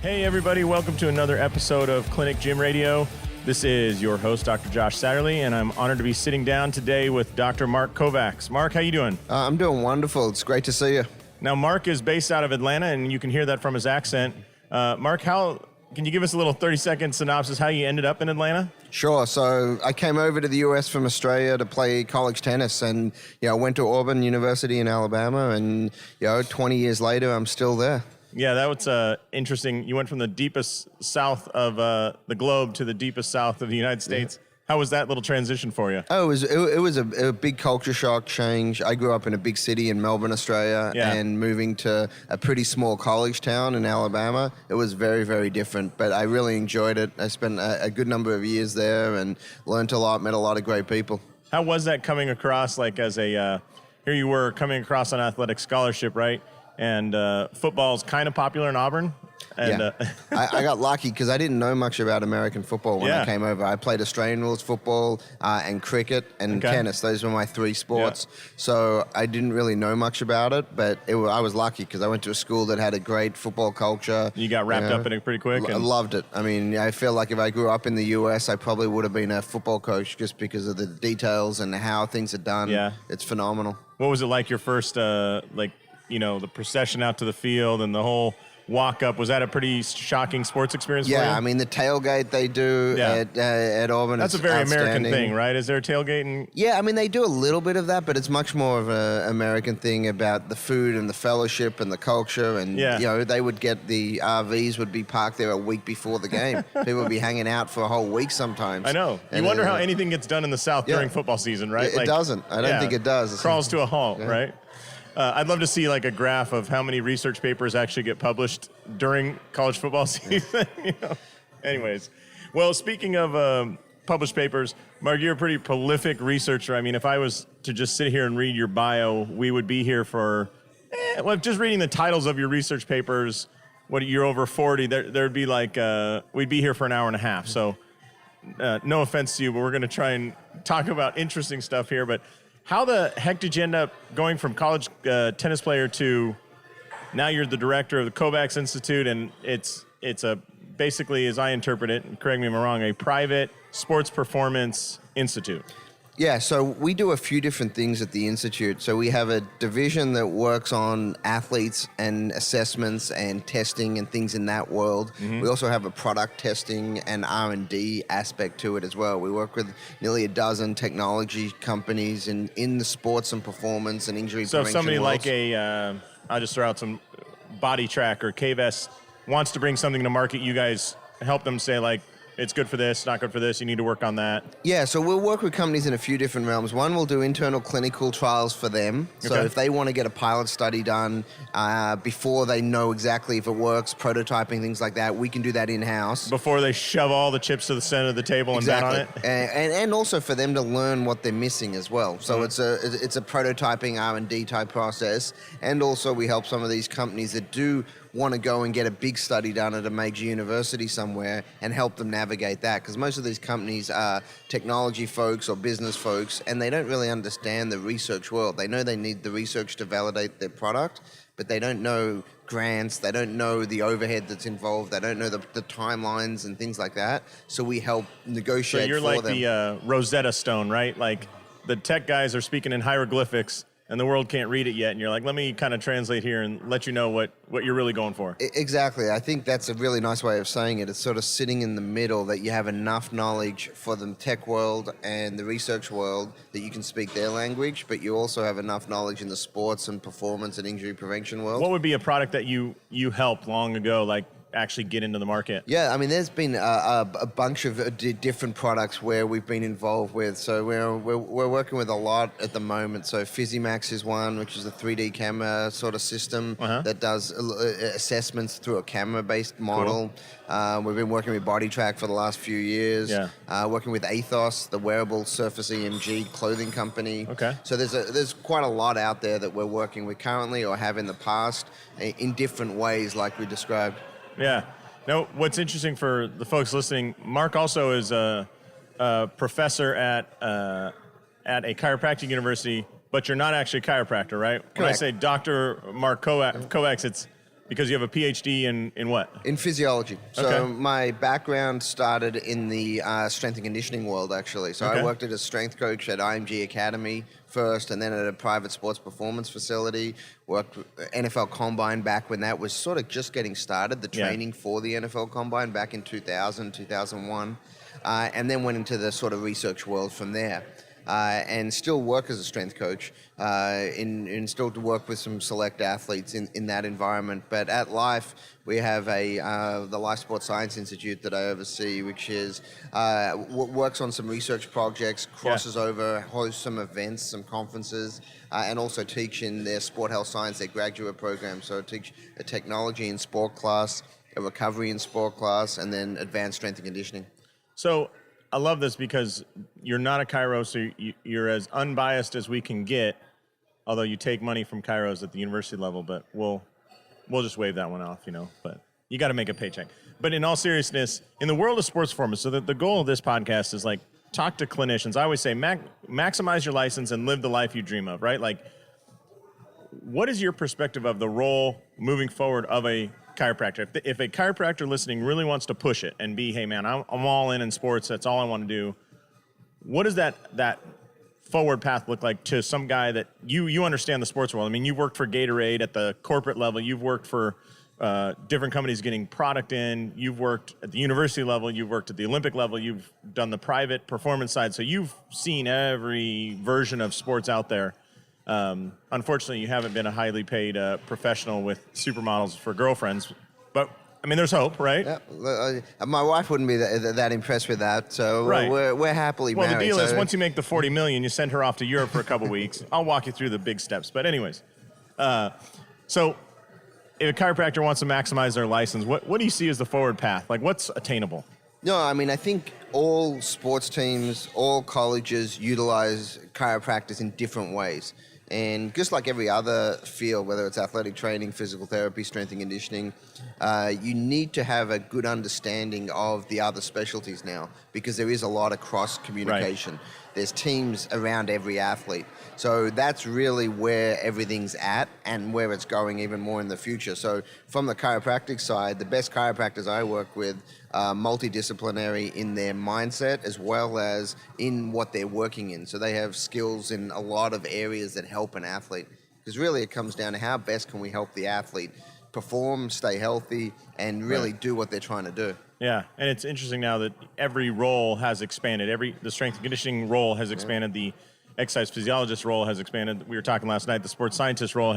Hey everybody, welcome to another episode of Clinic Gym Radio. This is your host, Dr. Josh Satterley, and I'm honored to be sitting down today with Dr. Mark Kovacs. Mark, how you doing? I'm doing wonderful. It's great to see you. Now, Mark is based out of Atlanta, and you can hear that from his accent. Mark, can you give us a little 30-second synopsis how you ended up in Atlanta? Sure. So I came over to the U.S. from Australia to play college tennis, and went to Auburn University in Alabama, and 20 years later, I'm still there. Yeah, that was interesting. You went from the deepest south of the globe to the deepest south of the United States. How was that little transition for you? Oh, it was a big culture shock change. I grew up in a big city in Melbourne, Australia, and moving to a pretty small college town in Alabama, it was very, very different. But I really enjoyed it. I spent a good number of years there and learned a lot, met a lot of great people. How was that coming across, like as a, here you were coming across an athletic scholarship, right? And football's kind of popular in Auburn. And, I got lucky because I didn't know much about American football when I came over. I played Australian rules football and cricket and tennis. Those were my three sports. Yeah. So I didn't really know much about it, but I was lucky because I went to a school that had a great football culture. You got wrapped up in it pretty quick? I loved it. I mean, I feel like if I grew up in the U.S., I probably would have been a football coach just because of the details and how things are done. Yeah. It's phenomenal. What was it like your first, the procession out to the field and the whole walk up? Was that a pretty shocking sports experience for you? Yeah, I mean, the tailgate they do at Auburn. That's a very American thing, right? Is there a tailgate? Yeah, I mean, they do a little bit of that, but it's much more of an American thing about the food and the fellowship and the culture. And, they would get the RVs would be parked there a week before the game. People would be hanging out for a whole week sometimes. I know. You wonder how anything gets done in the South during football season, right? It doesn't. I don't think it does. It crawls to a halt, right? I'd love to see like a graph of how many research papers actually get published during college football season. Anyways, well, speaking of published papers, Mark, you're a pretty prolific researcher. I mean, if I was to just sit here and read your bio, we would be here for, just reading the titles of your research papers. You're over 40. There'd be like we'd be here for an hour and a half. So, no offense to you, but we're going to try and talk about interesting stuff here. But how the heck did you end up going from college tennis player to now you're the director of the Kovacs Institute, and it's basically, as I interpret it, and correct me if I'm wrong, a private sports performance institute. Yeah, so we do a few different things at the Institute. So we have a division that works on athletes and assessments and testing and things in that world. Mm-hmm. We also have a product testing and R&D aspect to it as well. We work with nearly a dozen technology companies in the sports and performance and injury prevention. So if somebody worlds. like I'll just throw out some Body Track or KVS wants to bring something to market, you guys help them say like, it's good for this, not good for this, you need to work on that. Yeah, so we'll work with companies in a few different realms. One, we'll do internal clinical trials for them. So if they want to get a pilot study done before they know exactly if it works, prototyping, things like that, we can do that in-house. Before they shove all the chips to the center of the table and bet on it? And also for them to learn what they're missing as well. So it's a prototyping R&D type process. And also we help some of these companies that do want to go and get a big study done at a major university somewhere and help them navigate that, because most of these companies are technology folks or business folks, and they don't really understand the research world. They know they need the research to validate their product, but they don't know grants, they don't know the overhead that's involved, they don't know the timelines and things like that. So we help negotiate for them. So you're like the Rosetta Stone, right? Like the tech guys are speaking in hieroglyphics and the world can't read it yet, and you're like, let me kind of translate here and let you know what you're really going for. Exactly. I think that's a really nice way of saying it. It's sort of sitting in the middle, that you have enough knowledge for the tech world and the research world that you can speak their language, but you also have enough knowledge in the sports and performance and injury prevention world. What would be a product that you helped long ago, like actually get into the market? Yeah, I mean, there's been a bunch of different products where we've been involved with. So we're working with a lot at the moment. So Physimax is one, which is a 3D camera sort of system that does assessments through a camera-based model. Cool. We've been working with Body Track for the last few years. Working with Athos, the wearable Surface EMG clothing company. Okay. So there's quite a lot out there that we're working with currently or have in the past in different ways, like we described. Yeah. Now, what's interesting for the folks listening, Mark also is a professor at a chiropractic university, but you're not actually a chiropractor, right? Correct. When I say Dr. Mark Kovacs, it's Because you have a PhD in what? In physiology. So Okay. my background started in the strength and conditioning world, actually. So Okay. I worked as a strength coach at IMG Academy first, and then at a private sports performance facility. Worked NFL Combine back when that was sort of just getting started, the Yeah. training for the NFL Combine back in 2000, 2001. And then went into the sort of research world from there. And still work as a strength coach, and still to work with some select athletes in that environment. But at Life, we have the Life Sports Science Institute that I oversee, which is works on some research projects, crosses over, hosts some events, some conferences, and also teach in their sport health science, their graduate program. So I teach a technology in sport class, a recovery in sport class, and then advanced strength and conditioning. So I love this because you're not a chiro, so you're as unbiased as we can get, although you take money from chiros at the university level, but we'll just wave that one off, but you got to make a paycheck. But in all seriousness, in the world of sports performance, so the goal of this podcast is like talk to clinicians. I always say maximize your license and live the life you dream of, right? Like, what is your perspective of the role moving forward of a chiropractor? If a chiropractor listening really wants to push it and be, hey man, I'm all in sports, that's all I want to do, what does that forward path look like to some guy that you understand the sports world? I mean, you've worked for Gatorade at the corporate level, you've worked for different companies getting product in, you've worked at the university level, you've worked at the Olympic level, you've done the private performance side, so you've seen every version of sports out there. Unfortunately, you haven't been a highly paid professional with supermodels for girlfriends, but I mean, there's hope, right? Yeah, my wife wouldn't be that impressed with that, so Right. we're happily married. Well, the deal is so- once you make the 40 million, you send her off to Europe for a couple weeks. I'll walk you through the big steps. But anyways, so if a chiropractor wants to maximize their license, what do you see as the forward path? Like, what's attainable? No, I mean, I think all sports teams, all colleges utilize chiropractors in different ways. And just like every other field, whether it's athletic training, physical therapy, strength and conditioning, you need to have a good understanding of the other specialties now, because there is a lot of cross communication. Right. There's teams around every athlete. So that's really where everything's at and where it's going even more in the future. So from the chiropractic side, the best chiropractors I work with are multidisciplinary in their mindset as well as in what they're working in. So they have skills in a lot of areas that help an athlete. Because really it comes down to how best can we help the athlete perform, stay healthy, and really do what they're trying to do. Yeah, and it's interesting now that every role has expanded. The strength and conditioning role has expanded. The exercise physiologist role has expanded. We were talking last night, the sports scientist role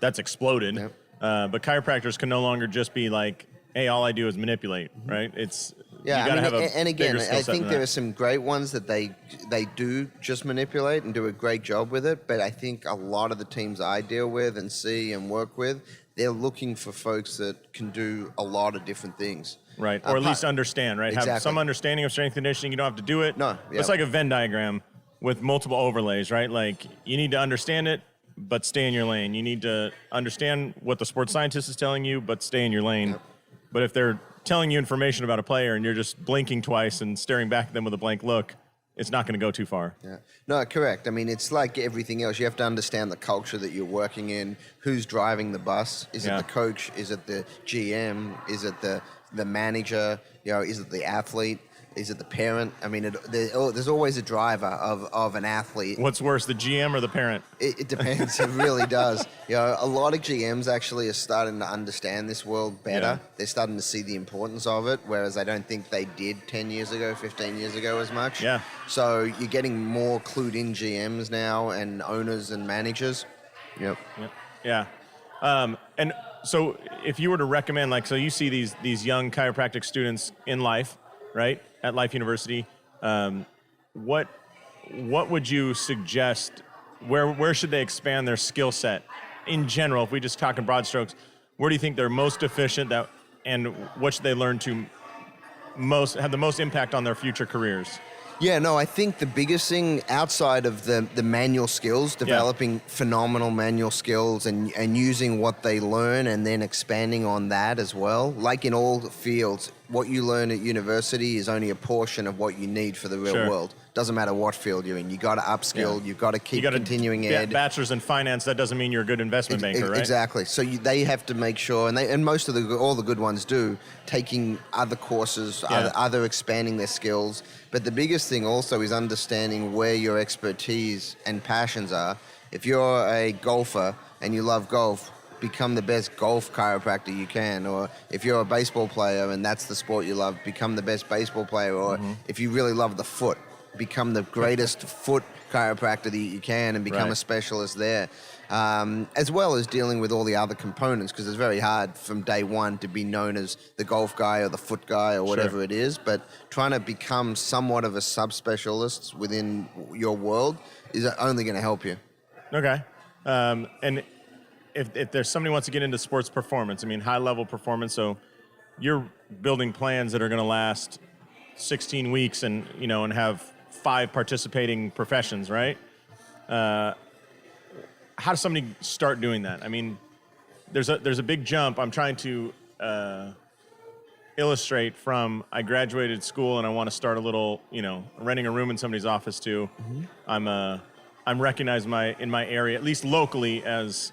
that's exploded. Yep. But chiropractors can no longer just be like, hey, all I do is manipulate, right? It's you got to have a and again, bigger skill I set think than there that. are some great ones that they do just manipulate and do a great job with it. But I think a lot of the teams I deal with and see and work with, they're looking for folks that can do a lot of different things. Right, or at least understand, right? Exactly. Have some understanding of strength and conditioning. You don't have to do it. No. Yep. It's like a Venn diagram with multiple overlays, right? Like, you need to understand it, but stay in your lane. You need to understand what the sports scientist is telling you, but stay in your lane. Yep. But if they're telling you information about a player and you're just blinking twice and staring back at them with a blank look, it's not going to go too far. Yeah. No, correct. I mean, it's like everything else. You have to understand the culture that you're working in, who's driving the bus. Is it the coach? Is it the GM? Is it the manager? Is it the athlete? Is it the parent? I mean, there's always a driver of an athlete. What's worse, the GM or the parent? It depends. It really does. A lot of GMs actually are starting to understand this world better. Yeah. They're starting to see the importance of it, whereas I don't think they did 10 years ago, 15 years ago as much. Yeah. So you're getting more clued in GMs now and owners and managers. Yep. Yeah. And so if you were to recommend, so you see these young chiropractic students in Life, right, at Life University, what would you suggest? Where should they expand their skill set in general? If we just talk in broad strokes, where do you think they're most deficient, and what should they learn to have the most impact on their future careers? Yeah, no, I think the biggest thing outside of the manual skills, developing phenomenal manual skills and using what they learn and then expanding on that as well. Like in all fields, what you learn at university is only a portion of what you need for the real world. Doesn't matter what field you're in. You got to upskill. You've got to keep continuing ed. Bachelor's in finance. That doesn't mean you're a good investment banker, right? Exactly. So they have to make sure, and most of all the good ones do, taking other courses, other expanding their skills. But the biggest thing also is understanding where your expertise and passions are. If you're a golfer and you love golf, become the best golf chiropractor you can. Or if you're a baseball player and that's the sport you love, become the best baseball player. Or if you really love the foot, become the greatest foot chiropractor that you can and become a specialist there. As well as dealing with all the other components, because it's very hard from day one to be known as the golf guy or the foot guy or whatever it is. But trying to become somewhat of a subspecialist within your world is only going to help you. Okay. And if there's somebody who wants to get into sports performance, I mean, high-level performance, so you're building plans that are going to last 16 weeks and have 5 participating professions, right? How does somebody start doing that? I mean, there's a big jump. I'm trying to illustrate from I graduated school and I want to start a little, renting a room in somebody's office to I'm recognized in my area, at least locally, as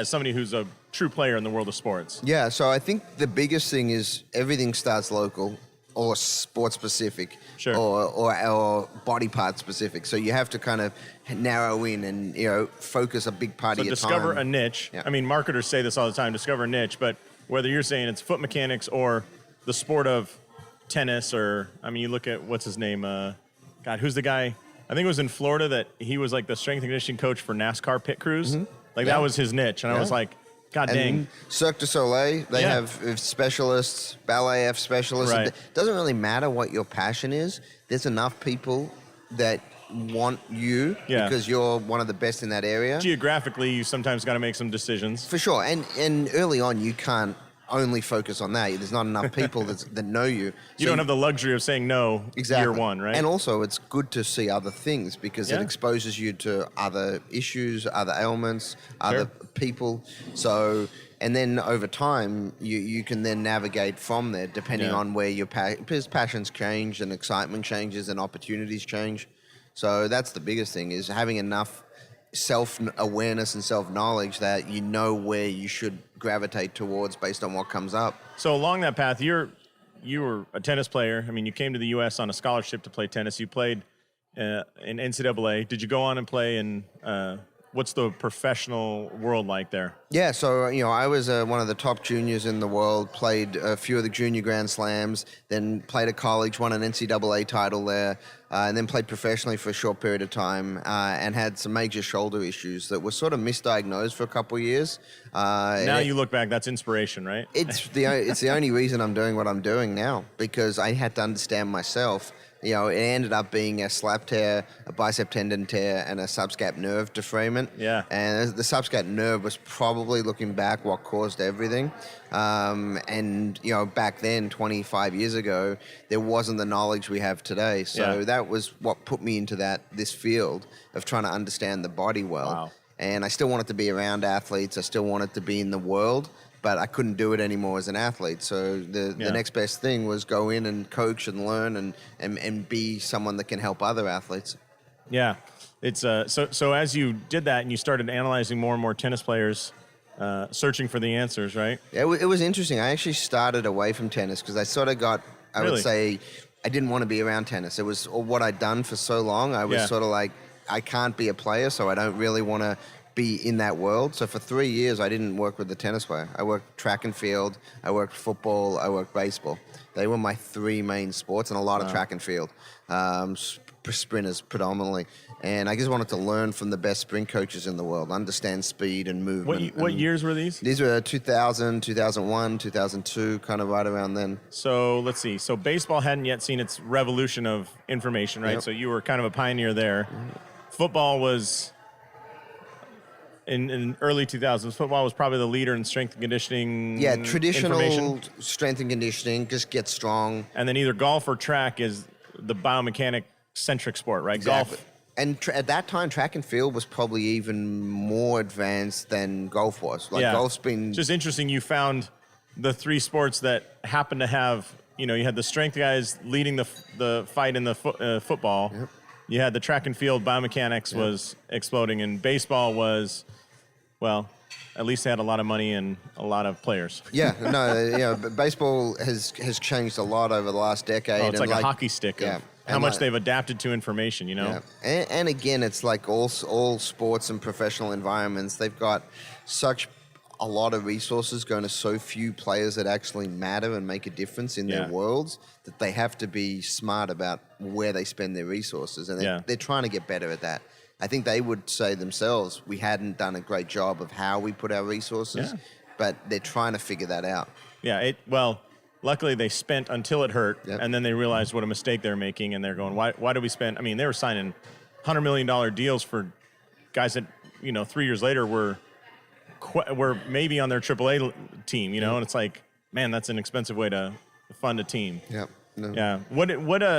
somebody who's a true player in the world of sports. Yeah, so I think the biggest thing is everything starts local or sport specific or body part specific. So you have to kind of narrow in and focus a big part of your time. So discover a niche. Yeah. I mean, marketers say this all the time, discover a niche, but whether you're saying it's foot mechanics or the sport of tennis or, I mean, you look at, what's his name? Who's the guy? I think it was in Florida that he was like the strength and conditioning coach for NASCAR pit crews. That was his niche. And I was like, God dang. And Cirque du Soleil, they have specialists, ballet F specialists. Right. It doesn't really matter what your passion is. There's enough people that want you because you're one of the best in that area. Geographically, you sometimes got to make some decisions. For sure. And early on, you can't only focus on that. There's not enough people that know you. You don't have the luxury of saying no year one, right? And also, it's good to see other things because it exposes you to other issues, other ailments, other people. So, and then over time, you can then navigate from there depending on where your passions change and excitement changes and opportunities change. So that's the biggest thing, is having enough self-awareness and self-knowledge that you know where you should gravitate towards based on what comes up. So along that path, you were a tennis player. I mean, you came to the U.S. on a scholarship to play tennis. You played in NCAA. Did you go on and play in what's the professional world like there? Yeah, so I was one of the top juniors in the world, played a few of the junior Grand Slams, then played at college, won an NCAA title there, and then played professionally for a short period of time, and had some major shoulder issues that were sort of misdiagnosed for a couple of years. Now you look back, that's inspiration, right? It's the only reason I'm doing what I'm doing now, because I had to understand myself. It ended up being a slap tear, a bicep tendon tear, and a subscap nerve defrayment. Yeah. And the subscap nerve was probably, looking back, what caused everything. And back then, 25 years ago, there wasn't the knowledge we have today. So that was what put me into this field of trying to understand the body well. Wow. And I still wanted to be around athletes. I still wanted to be in the world, but I couldn't do it anymore as an athlete. So the next best thing was go in and coach and learn and be someone that can help other athletes. Yeah. It's so as you did that and you started analyzing more and more tennis players, searching for the answers, right? Yeah, it was interesting. I actually started away from tennis because I sort of got, I would say, I didn't want to be around tennis. It was what I'd done for so long. I was sort of like, I can't be a player, so I don't really want to be in that world. So for 3 years, I didn't work with the tennis player. I worked track and field, I worked football, I worked baseball. They were my 3 main sports, and a lot of track and field, sprinters predominantly. And I just wanted to learn from the best sprint coaches in the world, understand speed and movement. What years were these? These were 2000, 2001, 2002, kind of right around then. So let's see. So baseball hadn't yet seen its revolution of information, right? Yep. So you were kind of a pioneer there. Football was... In early 2000s, football was probably the leader in strength and conditioning. Yeah, traditional strength and conditioning, just get strong. And then either golf or track is the biomechanic-centric sport, right? Exactly. Golf. And at that time, track and field was probably even more advanced than golf was. Golf's been... It's just interesting you found the 3 sports that happen to have, you had the strength guys leading the fight in the football. Yep. you had the track and field biomechanics was exploding, and baseball was, well, at least they had a lot of money and a lot of players. Yeah, no, but baseball has changed a lot over the last decade. Oh, it's like a hockey stick of how much they've adapted to information, Yeah. And again, it's like all sports and professional environments, they've got such a lot of resources going to so few players that actually matter and make a difference in their worlds, that they have to be smart about where they spend their resources. And they're trying to get better at that. I think they would say themselves, we hadn't done a great job of how we put our resources, but they're trying to figure that out. Yeah, well, luckily they spent until it hurt, and then they realized what a mistake they're making, and they're going, why do we spend? I mean, they were signing $100 million deals for guys that, 3 years later were maybe on their AAA team, and it's like, man, that's an expensive way to fund a team. Yeah. No. Yeah. What?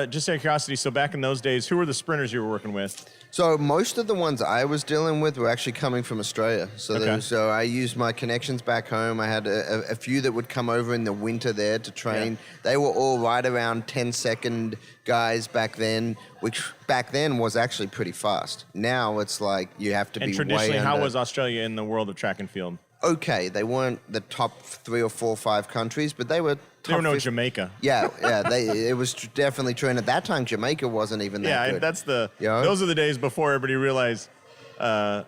Just out of curiosity. So back in those days, who were the sprinters you were working with? So most of the ones I was dealing with were actually coming from Australia. So I used my connections back home. I had a few that would come over in the winter there to train. Yeah. They were all right around 10-second guys back then, which back then was actually pretty fast. Now it's like you have to be way under. And traditionally, how was Australia in the world of track and field? Okay, they weren't the top 3 or 4 or 5 countries, but they were. They were no Jamaica. Yeah. It was definitely true. And at that time, Jamaica wasn't even that good. Yeah, that's those are the days before everybody realized, I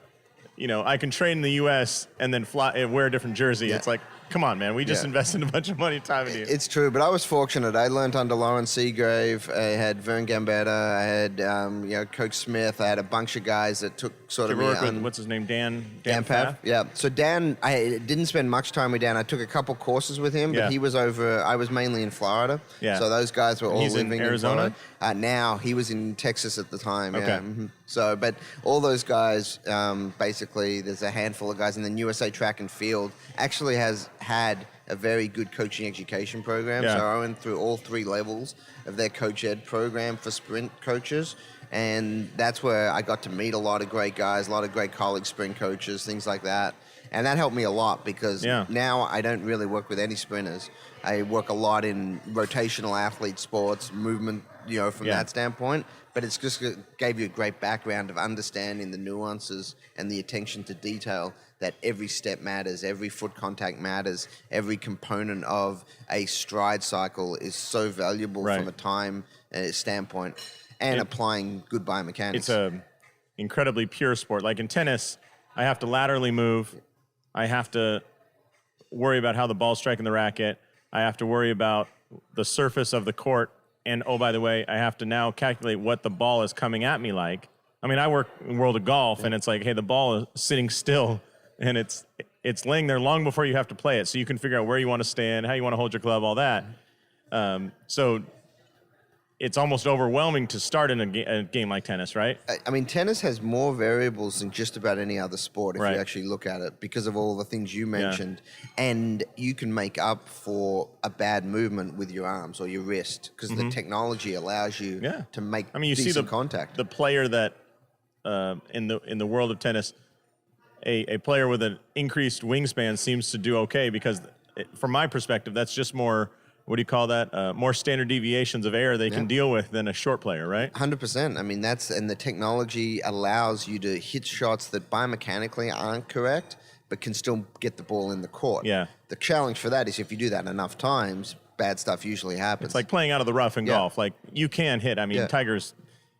can train in the U.S. and then fly and wear a different jersey. Yeah. It's like, come on, man. We just invested a bunch of money, time into you. It's true, but I was fortunate. I learned under Lauren Seagrave. I had Vern Gambetta. I had, Coach Smith. I had a bunch of guys that took sort of... work with, what's his name, Dan Pfaff? Yeah. So Dan, I didn't spend much time with Dan. I took a couple courses with him, but he was I was mainly in Florida. Yeah. So those guys were all living in Arizona. Now, he was in Texas at the time. Okay. Yeah. Mm-hmm. So, but all those guys, basically, there's a handful of guys, and then USA Track and Field actually has had a very good coaching education program. So I went through all 3 levels of their coach ed program for sprint coaches. And that's where I got to meet a lot of great guys, a lot of great college sprint coaches, things like that. And that helped me a lot because now I don't really work with any sprinters. I work a lot in rotational athlete sports, movement, from that standpoint. But it's just gave you a great background of understanding the nuances and the attention to detail that every step matters, every foot contact matters, every component of a stride cycle is so valuable from a time standpoint, and applying good biomechanics. It's a incredibly pure sport. Like in tennis, I have to laterally move. I have to worry about how the ball's striking the racket. I have to worry about the surface of the court. And, oh, by the way, I have to now calculate what the ball is coming at me like. I mean, I work in World of Golf, and it's like, hey, the ball is sitting still, and it's laying there long before you have to play it. So you can figure out where you want to stand, how you want to hold your club, all that. So it's almost overwhelming to start in a game like tennis, right? I mean, tennis has more variables than just about any other sport if you actually look at it, because of all the things you mentioned. Yeah. And you can make up for a bad movement with your arms or your wrist, because the technology allows you to make decent contact. The player that in the world of tennis, a player with an increased wingspan seems to do okay, because from my perspective, that's just more... What do you call that? More standard deviations of air they can deal with than a short player, right? 100%. I mean, and the technology allows you to hit shots that biomechanically aren't correct, but can still get the ball in the court. Yeah. The challenge for that is if you do that enough times, bad stuff usually happens. It's like playing out of the rough in golf. Like, you can hit. I mean, Tiger's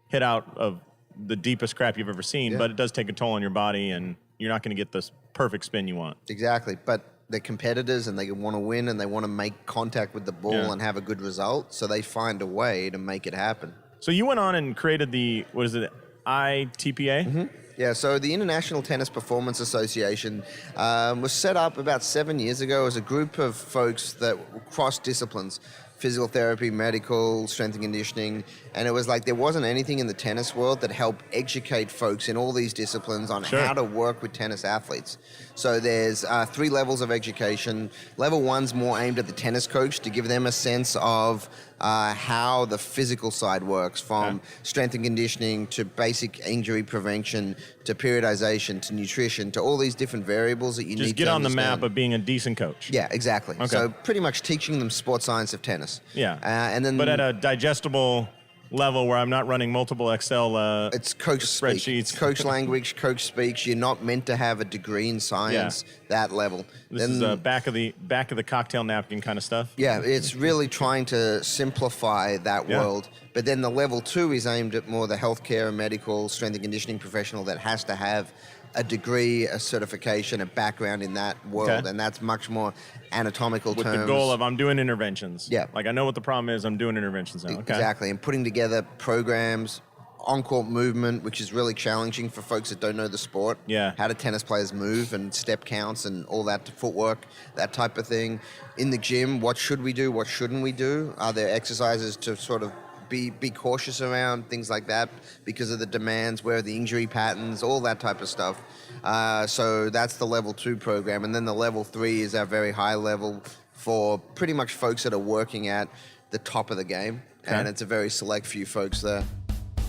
hit out of the deepest crap you've ever seen, but it does take a toll on your body, and you're not going to get this perfect spin you want. Exactly. But they're competitors, and they want to win, and they want to make contact with the ball and have a good result. So they find a way to make it happen. So you went on and created the, what is it, ITPA? Mm-hmm. Yeah, so the International Tennis Performance Association was set up about 7 years ago as a group of folks that cross disciplines. Physical therapy, medical, strength and conditioning, and it was like there wasn't anything in the tennis world that helped educate folks in all these disciplines on how to work with tennis athletes. So there's 3 levels of education. Level 1's more aimed at the tennis coach to give them a sense of how the physical side works, from strength and conditioning to basic injury prevention to periodization to nutrition to all these different variables that you need to understand. Just get on the map of being a decent coach. Yeah, exactly. Okay. So pretty much teaching them sports science of tennis. Yeah. And then, but at a digestible level where I'm not running multiple Excel It's coach speak. spreadsheets. It's coach language, coach speaks. You're not meant to have a degree in science, that level. This is back of the cocktail napkin kind of stuff. Yeah, it's really trying to simplify that world. But then the level 2 is aimed at more the healthcare and medical strength and conditioning professional that has to have a degree, a certification, a background in that world. And that's much more anatomical With terms. the goal of I'm doing interventions. Yeah. Like I know what the problem is, I'm doing interventions now. Okay. Exactly, and putting together programs, on-court movement, which is really challenging for folks that don't know the sport. Yeah. How do tennis players move and step counts and all that, footwork, that type of thing. In the gym, what should we do? What shouldn't we do? Are there exercises to sort of be cautious around, things like that, because of the demands, where are the injury patterns, all that type of stuff. So that's the level 2 program. And then the level 3 is our very high level for pretty much folks that are working at the top of the game. Okay. And it's a very select few folks there.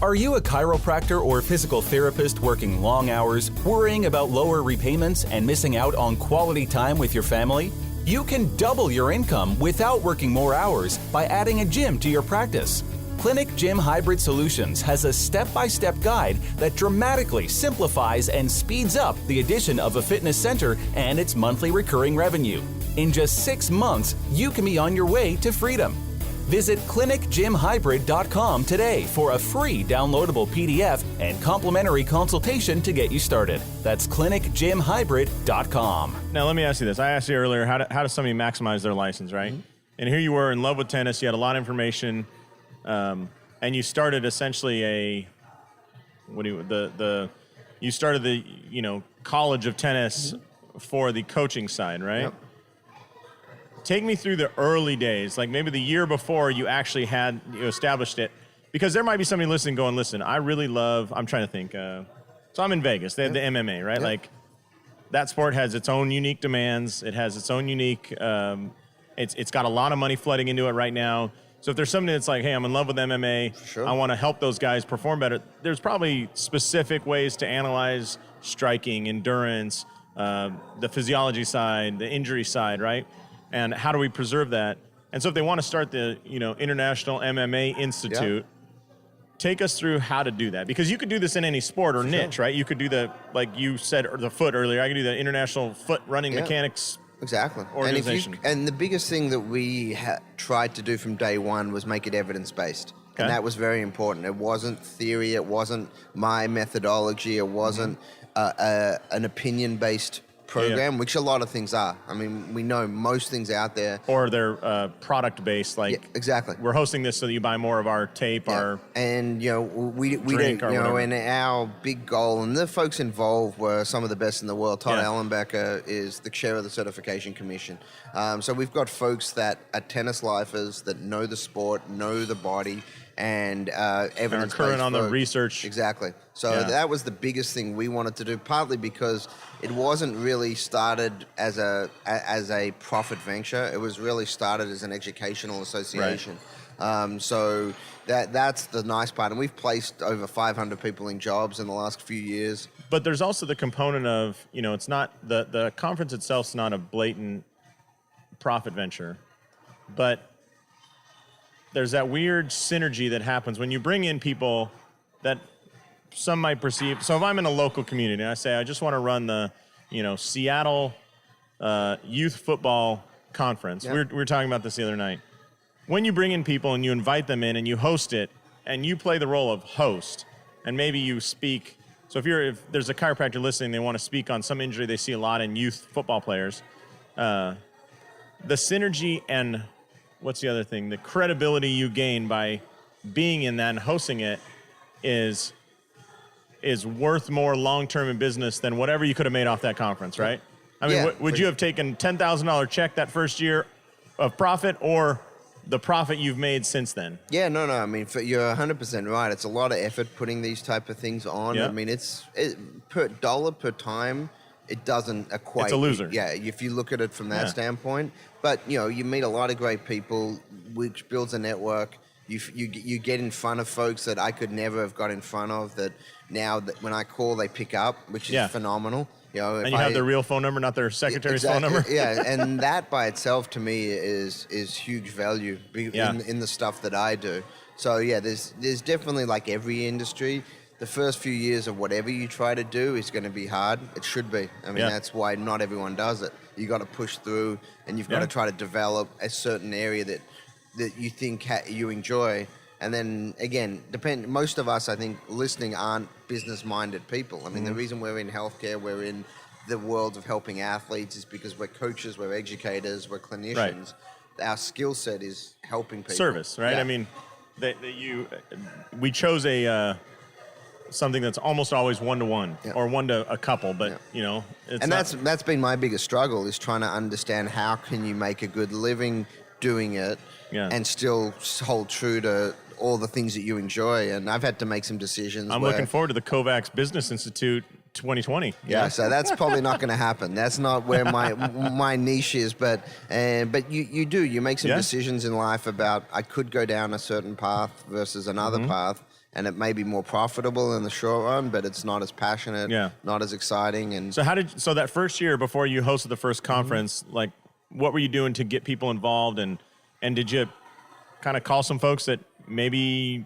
Are you a chiropractor or physical therapist working long hours, worrying about lower repayments and missing out on quality time with your family? You can double your income without working more hours by adding a gym to your practice. Clinic Gym Hybrid Solutions has a step-by-step guide that dramatically simplifies and speeds up the addition of a fitness center and its monthly recurring revenue. In just 6 months, you can be on your way to freedom. Visit clinicgymhybrid.com today for a free downloadable PDF and complimentary consultation to get you started. That's clinicgymhybrid.com. Now let me ask you this. I asked you earlier, how does somebody maximize their license, right? And here you were in love with tennis. You had a lot of information, and you started essentially you started the college of tennis for the coaching side, right? Yep. Take me through the early days, like maybe the year before you actually established it, because there might be somebody listening going, listen, I really love, I'm trying to think. So I'm in Vegas. They have the MMA, right? Yep. Like that sport has its own unique demands. It has its own unique, it's got a lot of money flooding into it right now. So if there's somebody that's like, hey, I'm in love with MMA, Sure. I want to help those guys perform better, there's probably specific ways to analyze striking, endurance, the physiology side, the injury side, right? And how do we preserve that? And so if they want to start the International MMA Institute, take us through how to do that. Because you could do this in any sport or niche, right? You could do like you said, the foot earlier. I could do the International Foot Running Mechanics Exactly. organization. And the biggest thing that we tried to do from day one was make it evidence-based. Okay. And that was very important. It wasn't theory. It wasn't my methodology. It wasn't an opinion-based program, which a lot of things are. I mean, we know most things out there. Or they're product-based, like exactly. we're hosting this so that you buy more of our tape, our and we drink don't, or whatever. and our big goal, and the folks involved were some of the best in the world. Todd Yeah. Ellenbecker is the chair of the certification commission. So we've got folks that are tennis lifers that know the sport, know the body, and evidence current on the research. Exactly. So that was the biggest thing we wanted to do, partly because it wasn't really started as a profit venture. It was really started as an educational association. So that's the nice part. And we've placed over 500 people in jobs in the last few years. But there's also the component of, it's not, the conference itself's not a blatant profit venture, but there's that weird synergy that happens when you bring in people that some might perceive. So if I'm in a local community and I say, I just want to run the, Seattle youth football conference. Yeah. We were talking about this the other night. When you bring in people and you invite them in and you host it and you play the role of host and maybe you speak. So if there's a chiropractor listening, they want to speak on some injury they see a lot in youth football players, the synergy and what's the other thing? The credibility you gain by being in that and hosting it is worth more long-term in business than whatever you could have made off that conference, right? I mean, would you have taken $10,000 check that first year of profit or the profit you've made since then? Yeah, no. I mean, you're 100% right. It's a lot of effort putting these type of things on. Yeah. I mean, per dollar per time, it doesn't equate. It's a loser. Yeah, if you look at it from that standpoint. But, you meet a lot of great people, which builds a network. You get in front of folks that I could never have got in front of, that now that when I call, they pick up, which is phenomenal. You know, And you have their real phone number, not their secretary's phone number. Yeah, and that by itself to me is huge value in the stuff that I do. So yeah, there's definitely, like every industry, the first few years of whatever you try to do is going to be hard. It should be. I mean, that's why not everyone does it. You got to push through, and you've got to try to develop a certain area that you think you enjoy. And then again, most of us, I think, listening aren't business-minded people. I mean, the reason we're in healthcare, we're in the world of helping athletes, is because we're coaches, we're educators, we're clinicians. Right. Our skill set is helping people. Service, right? Yeah. I mean, we chose something that's almost always one-to-one or one to a couple, but you know, it's that's been my biggest struggle, is trying to understand how can you make a good living doing it and still hold true to all the things that you enjoy. And I've had to make some decisions. I'm looking forward to the Kovacs Business Institute 2020. Yeah, so that's probably not going to happen. That's not where my niche is. But you make some decisions in life about, I could go down a certain path versus another path, and it may be more profitable in the short run, but it's not as passionate, not as exciting. And so so that first year before you hosted the first conference, like, what were you doing to get people involved, and did you kind of call some folks that maybe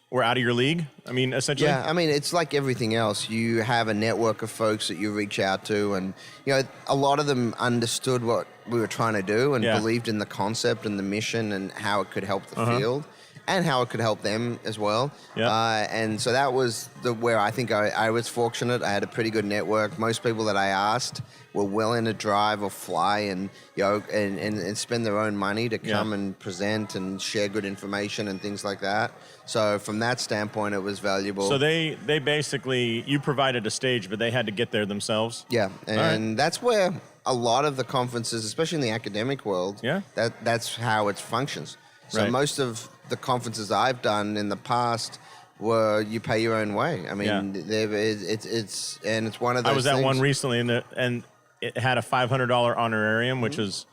were out of your league? I mean, essentially. Yeah, I mean, it's like everything else. You have a network of folks that you reach out to, and you know, a lot of them understood what we were trying to do and believed in the concept and the mission and how it could help the field. And how it could help them as well. And so that was where I think I was fortunate. I had a pretty good network. Most people that I asked were willing to drive or fly and, you know, and spend their own money to come and present and share good information and things like that. So from that standpoint, it was valuable. So they basically, you provided a stage, but they had to get there themselves? Yeah, and that's where a lot of the conferences, especially in the academic world, that's how it functions. So most of the conferences I've done in the past were you pay your own way. I mean, it's one of those. I was at one recently, and it had a $500 honorarium, which is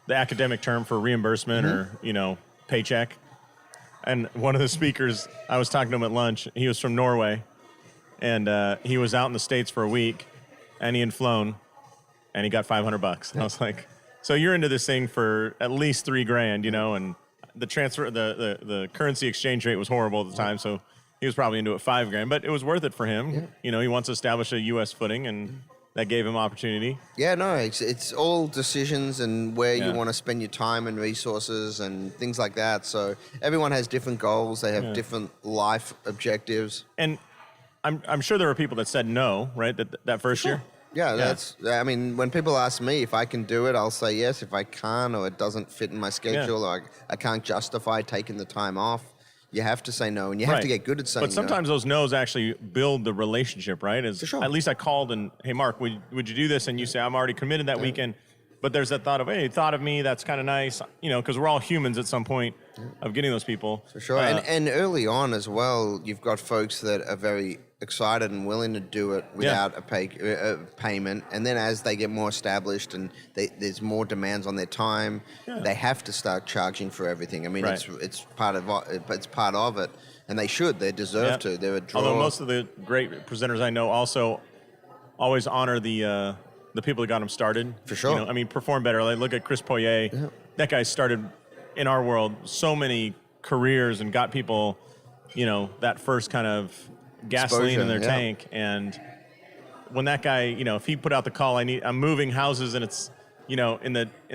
the academic term for reimbursement or paycheck. And one of the speakers, I was talking to him at lunch. He was from Norway, and he was out in the States for a week, and he had flown, and he got $500. And I was like, so you're into this thing for at least $3,000, and the transfer, the currency exchange rate was horrible at the time, so he was probably into it $5,000, but it was worth it for him. He wants to establish a U.S. footing, and that gave him opportunity. Yeah, no, it's all decisions and where you want to spend your time and resources and things like that. So everyone has different goals. They have different life objectives. And I'm sure there were people that said no, right? That first year. Yeah, I mean, when people ask me if I can do it, I'll say yes. If I can't, or it doesn't fit in my schedule, or I can't justify taking the time off, you have to say no, and you have to get good at saying no. But sometimes those no's actually build the relationship, right? For sure. At least I called and, hey, Mark, would you do this? And you say, I'm already committed that weekend. But there's that thought of, hey, thought of me, that's kind of nice, because we're all humans at some point of getting those people. For sure. And early on as well, you've got folks that are very excited and willing to do it without a payment. And then as they get more established and there's more demands on their time, they have to start charging for everything. I mean, it's part of it. And they should. They deserve to. They're a draw. Although most of the great presenters I know also always honor the people that got them started. For sure. I mean, perform better. Like, look at Chris Poirier. Yeah. That guy started, in our world, so many careers and got people, that first kind of gasoline in their tank. And when that guy, if he put out the call, I'm moving houses, and it's, in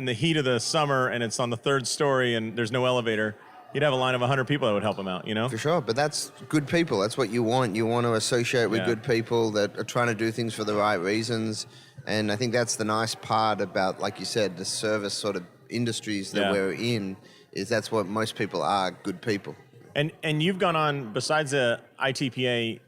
the heat of the summer, and it's on the third story and there's no elevator, you'd have a line of 100 people that would help him out, For sure, but that's good people. That's what you want. You want to associate with good people that are trying to do things for the right reasons. And I think that's the nice part about, like you said, the service sort of industries that we're in, is that's what most people are, good people. And you've gone on, besides the ITPA,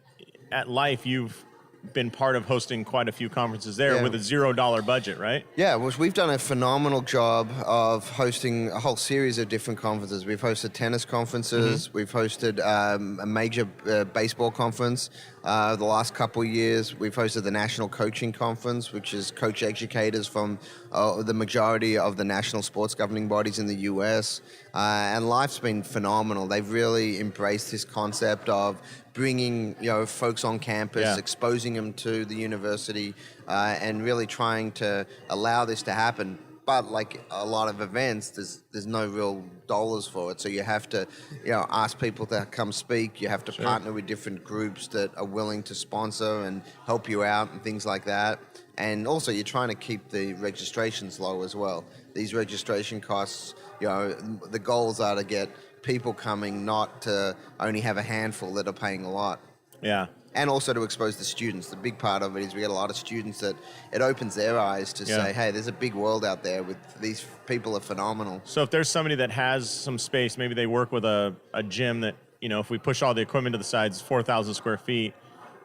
at Life, you've been part of hosting quite a few conferences there with a $0 budget, right? Yeah, well, we've done a phenomenal job of hosting a whole series of different conferences. We've hosted tennis conferences. We've hosted a major baseball conference. The last couple of years, we've hosted the National Coaching Conference, which is coach educators from the majority of the national sports governing bodies in the U.S. And life's been phenomenal. They've really embraced this concept of bringing folks on campus, exposing them to the university, and really trying to allow this to happen. But like a lot of events, there's no real dollars for it. So you have to ask people to come speak. You have to partner with different groups that are willing to sponsor and help you out and things like that. And also you're trying to keep the registrations low as well. These registration costs, the goals are to get people coming, not to only have a handful that are paying a lot. Yeah. And also to expose the students. The big part of it is we get a lot of students that it opens their eyes to say, hey, there's a big world out there with these people are phenomenal. So if there's somebody that has some space, maybe they work with a gym that, if we push all the equipment to the sides, 4,000 square feet,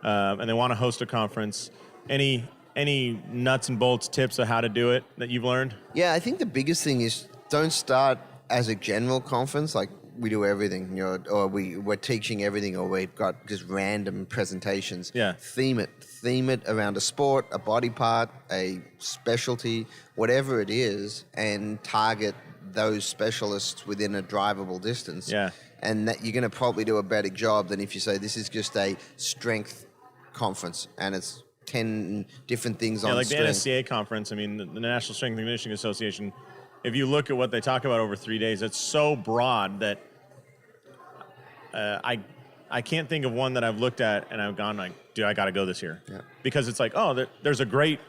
and they want to host a conference, any nuts and bolts tips of how to do it that you've learned? Yeah, I think the biggest thing is don't start as a general conference, like we do everything, or we're teaching everything, or we've got just random presentations. Yeah. Theme it around a sport, a body part, a specialty, whatever it is, and target those specialists within a drivable distance. Yeah. And that you're going to probably do a better job than if you say this is just a strength conference and it's 10 different things on like strength. the NSCA conference, I mean, the National Strength and Conditioning Association, if you look at what they talk about over 3 days, it's so broad that I can't think of one that I've looked at and I've gone like, dude, I got to go this year. Yeah. Because it's like, oh, there's a great,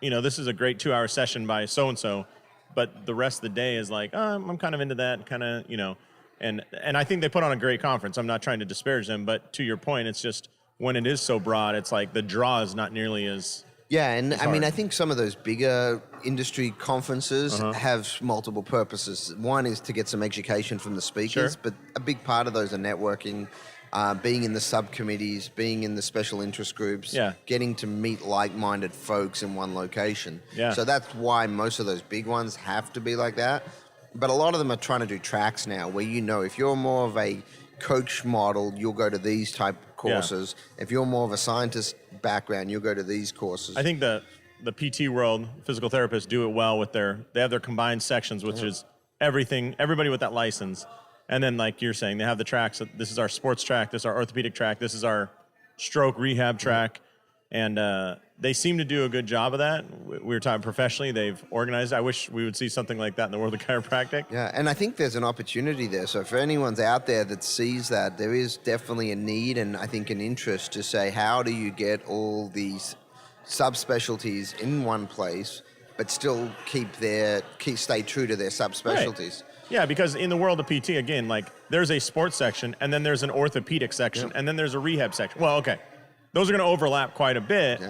this is a great 2-hour session by so-and-so, but the rest of the day is like, oh, I'm kind of into that, kind of, and I think they put on a great conference. I'm not trying to disparage them, but to your point, it's just when it is so broad, it's like the draw is not nearly as... Yeah, and I mean, I think some of those bigger industry conferences have multiple purposes. One is to get some education from the speakers, but a big part of those are networking, being in the subcommittees, being in the special interest groups, getting to meet like-minded folks in one location. Yeah. So that's why most of those big ones have to be like that. But a lot of them are trying to do tracks now where if you're more of a coach model, you'll go to these type courses. If you're more of a scientist background, you'll go to these courses. I think the PT world, physical therapists do it well with they have their combined sections, which is everybody with that license. And then like you're saying, they have the tracks. This is our sports track. This is our orthopedic track. This is our stroke rehab track. And they seem to do a good job of that. We were talking professionally. They've organized. I wish we would see something like that in the world of chiropractic. Yeah, and I think there's an opportunity there. So for anyone's out there that sees that, there is definitely a need and I think an interest to say, how do you get all these subspecialties in one place, but still stay true to their subspecialties? Right. Yeah, because in the world of PT, again, like there's a sports section and then there's an orthopedic section and then there's a rehab section. Well, okay. Those are going to overlap quite a bit,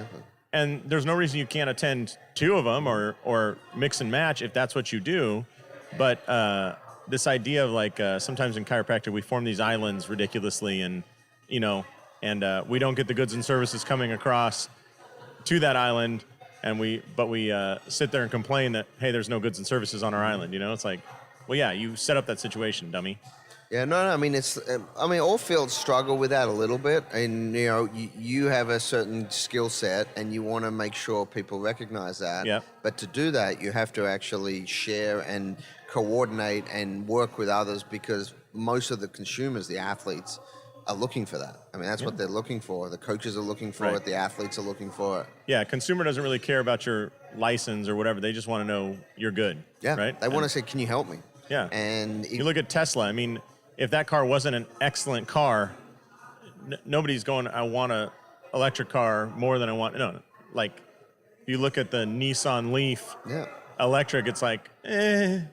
and there's no reason you can't attend 2 of them or mix and match if that's what you do. But this idea of like sometimes in chiropractic we form these islands ridiculously, and we don't get the goods and services coming across to that island, and we sit there and complain that hey, there's no goods and services on our island. It's like, well, yeah, you set up that situation, dummy. Yeah, no, I mean, all fields struggle with that a little bit. And, you have a certain skill set and you want to make sure people recognize that. Yeah. But to do that, you have to actually share and coordinate and work with others because most of the consumers, the athletes, are looking for that. I mean, that's what they're looking for. The coaches are looking for it. The athletes are looking for it. Yeah, consumer doesn't really care about your license or whatever. They just want to know you're good. Yeah. Right? They want to say, can you help me? Yeah. And you look at Tesla. I mean, if that car wasn't an excellent car, nobody's going, I want an electric car more than I want. No, like you look at the Nissan Leaf electric, it's like, they're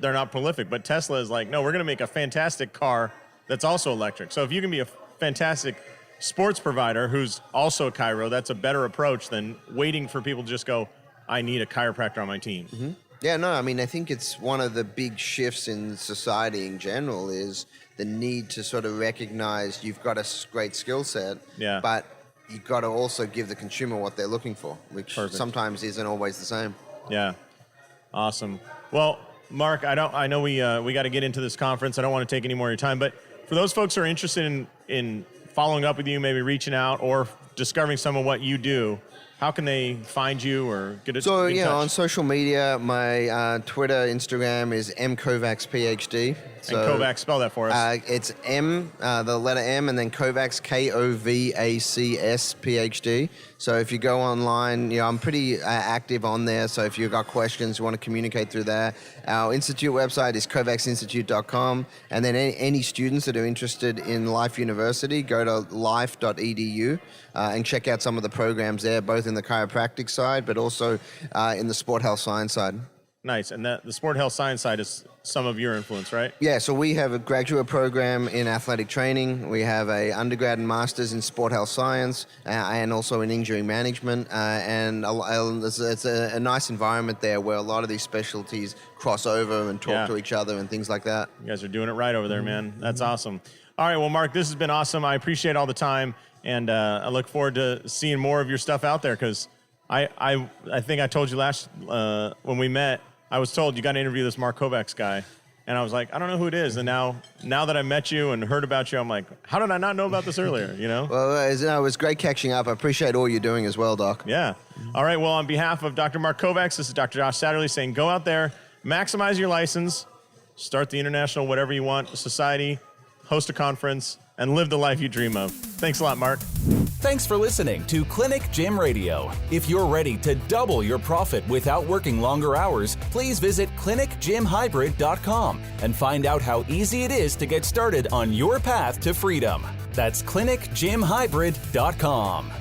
not prolific. But Tesla is like, no, we're going to make a fantastic car that's also electric. So if you can be a fantastic sports provider who's also a chiro, that's a better approach than waiting for people to just go, I need a chiropractor on my team. Mm-hmm. Yeah, no, I mean, I think it's one of the big shifts in society in general is the need to sort of recognize you've got a great skill set, but you've got to also give the consumer what they're looking for, which sometimes isn't always the same. Yeah, awesome. Well, Mark, I know we got to get into this conference. I don't want to take any more of your time, but for those folks who are interested in following up with you, maybe reaching out or discovering some of what you do, how can they find you or get it? So, in touch? on social media, my Twitter, Instagram is mkovacsphd. So, And Kovacs, spell that for us. it's M, the letter M, and then Kovacs, Kovacs PhD. So if you go online, I'm pretty active on there. So if you've got questions, you want to communicate through there. Our institute website is kovacsinstitute.com. And then any students that are interested in Life University, go to life.edu and check out some of the programs there, both in the chiropractic side, but also in the sport health science side. Nice. And the sport health science side is some of your influence, right? Yeah, so we have a graduate program in athletic training. We have a undergrad and master's in sport health science and also in injury management. And it's a nice environment there where a lot of these specialties cross over and talk to each other and things like that. You guys are doing it right over there, man. That's awesome. All right, well, Mark, this has been awesome. I appreciate all the time, and I look forward to seeing more of your stuff out there because I think I told you last when we met, I was told you got to interview this Mark Kovacs guy. And I was like, I don't know who it is. And now that I met you and heard about you, I'm like, how did I not know about this earlier, Well, it was great catching up. I appreciate all you're doing as well, Doc. Yeah. All right, well, on behalf of Dr. Mark Kovacs, this is Dr. Josh Satterley saying go out there, maximize your license, start the international whatever you want society, host a conference, and live the life you dream of. Thanks a lot, Mark. Thanks for listening to Clinic Gym Radio. If you're ready to double your profit without working longer hours, please visit clinicgymhybrid.com and find out how easy it is to get started on your path to freedom. That's clinicgymhybrid.com.